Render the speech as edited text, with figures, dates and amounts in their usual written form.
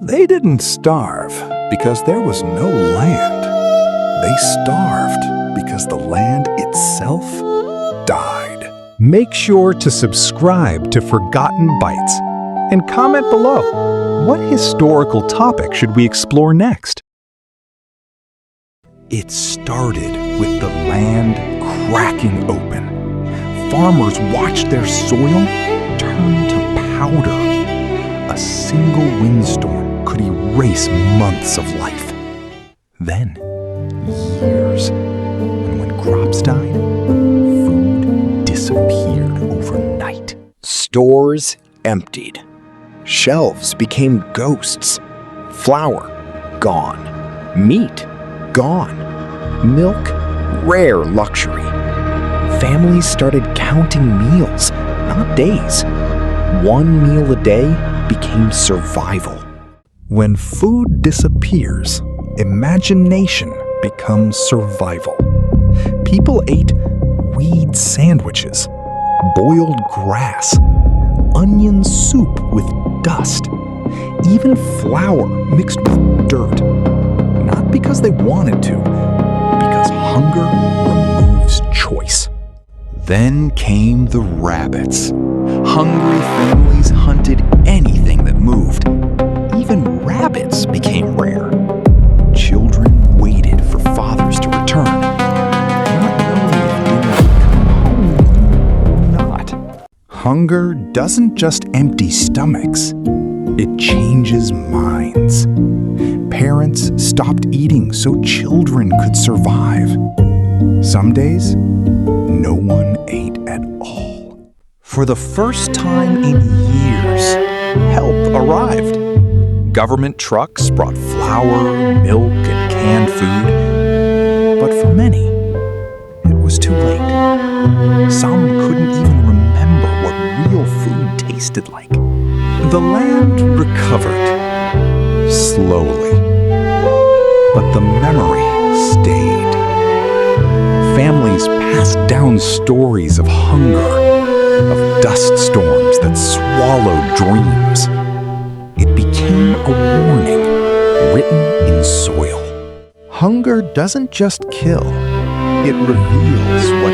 They didn't starve because there was no land. They starved because the land itself died. Make sure to subscribe to Forgotten Bites and comment below. What historical topic should we explore next? It started with the land cracking open. Farmers watched their soil turn to powder. A single windstorm could erase months of life. Then, years. And when crops died, food disappeared overnight. Stores emptied. Shelves became ghosts. Flour, gone. Meat, gone. Milk, rare luxury. Families started counting meals, not days. One meal a day became survival. When food disappears, imagination becomes survival. People ate weed sandwiches, boiled grass, onion soup with dust, even flour mixed with dirt. Not because they wanted to, because hunger removes choice. Then came the rabbits. Hungry families hunted anything that moved. Even rabbits became rare. Children waited for fathers to return, not knowing if dinner would come home or not. Hunger doesn't just empty stomachs, it changes minds. Parents stopped eating so children could survive. Some days, no one ate at all. For the first time in years, help arrived. Government trucks brought flour, milk, and canned food. But for many, it was too late. Some couldn't even remember what real food tasted like. The land recovered, slowly. But the memory stayed. Families passed down stories of hunger, of dust storms that swallowed dreams. It became a warning written in soil. Hunger doesn't just kill, it reveals what